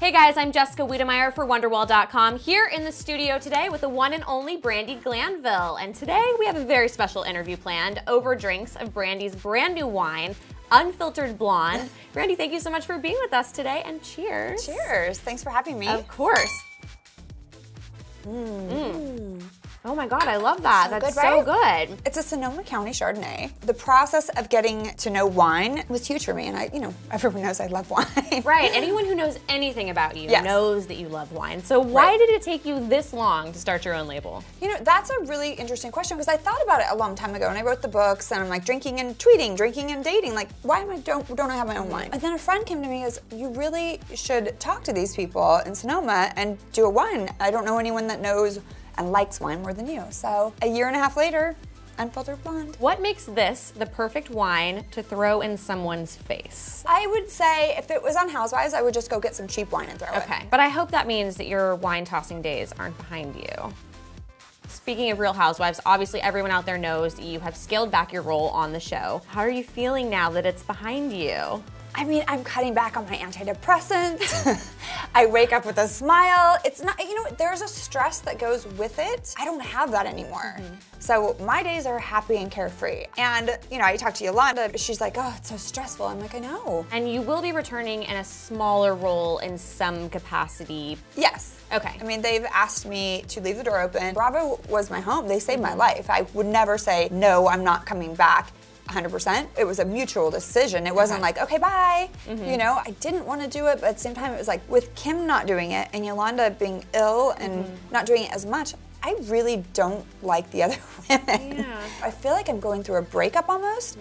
Hey guys, I'm Jessica Wiedemeyer for Wonderwall.com, here in the studio today with the one and only Brandi Glanville. And today we have a very special interview planned over drinks of Brandi's brand new wine, Unfiltered Blonde. Brandi, thank you so much for being with us today, and cheers. Cheers, thanks for having me. Of course. Oh my God, I love that. So That's good, so right? good. It's a Sonoma County Chardonnay. The process of getting to know wine was huge for me, and everyone knows I love wine. Right, anyone who knows anything about you Yes. knows that you love wine. So why did it take you this long to start your own label? You know, that's a really interesting question, because I thought about it a long time ago, and I wrote the books, and I'm like drinking and tweeting, drinking and dating, like why don't I have my own wine? And then a friend came to me and goes, you really should talk to these people in Sonoma and do a wine. I don't know anyone that knows and likes wine more than you. So a year and a half later, Unfiltered Blonde. What makes this the perfect wine to throw in someone's face? I would say if it was on Housewives, I would just go get some cheap wine and throw it. Okay, but I hope that means that your wine tossing days aren't behind you. Speaking of Real Housewives, obviously everyone out there knows that you have scaled back your role on the show. How are you feeling now that it's behind you? I mean, I'm cutting back on my antidepressants. I wake up with a smile. It's not, there's a stress that goes with it. I don't have that anymore. So my days are happy and carefree. And, I talked to Yolanda, she's like, oh, it's so stressful. I'm like, I know. And you will be returning in a smaller role in some capacity. Yes. Okay. I mean, they've asked me to leave the door open. Bravo was my home. They saved my life. I would never say, no, I'm not coming back. 100%. It was a mutual decision. It wasn't like, okay, bye. I didn't want to do it, but at the same time, it was like with Kim not doing it and Yolanda being ill and not doing it as much, I really don't like the other women. Yeah. I feel like I'm going through a breakup almost,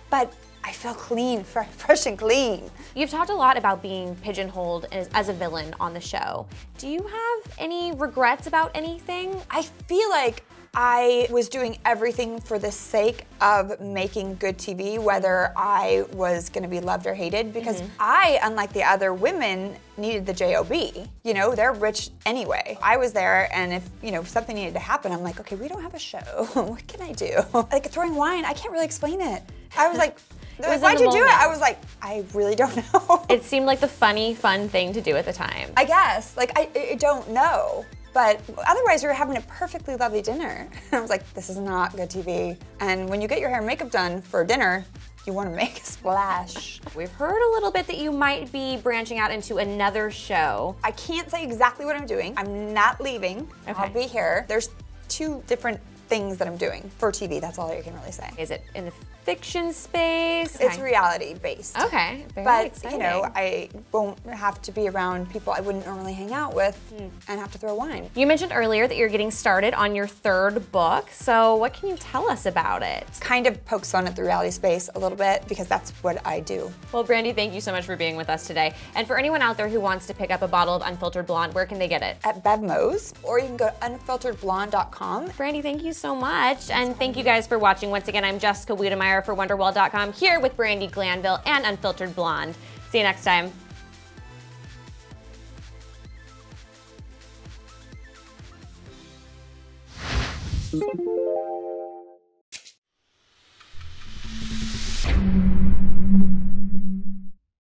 but I feel clean, fresh and clean. You've talked a lot about being pigeonholed as a villain on the show. Do you have any regrets about anything? I feel like I was doing everything for the sake of making good TV, whether I was gonna be loved or hated, because I, unlike the other women, needed the J.O.B. They're rich anyway. I was there, and if something needed to happen, I'm like, okay, we don't have a show. What can I do? Like throwing wine, I can't really explain it. I was like, why'd you do it? I was like, I really don't know. It seemed like the funny, fun thing to do at the time. I guess, I don't know. But otherwise, we were having a perfectly lovely dinner. I was like, this is not good TV. And when you get your hair and makeup done for dinner, you want to make a splash. We've heard a little bit that you might be branching out into another show. I can't say exactly what I'm doing. I'm not leaving. Okay. I'll be here. There's 2 different things that I'm doing for TV. That's all I can really say. Is it in the fiction space? It's reality based. Okay, very but exciting. I won't have to be around people I wouldn't normally hang out with and have to throw wine. You mentioned earlier that you're getting started on your 3rd book, so what can you tell us about it? Kind of pokes fun at the reality space a little bit, because that's what I do. Well, Brandi, thank you so much for being with us today. And for anyone out there who wants to pick up a bottle of Unfiltered Blonde, where can they get it? At Bevmo's, or you can go to unfilteredblonde.com. Brandi, thank you so much. And thank you guys for watching. Once again, I'm Jessica Wiedemeyer for Wonderwall.com, here with Brandi Glanville and Unfiltered Blonde. See you next time.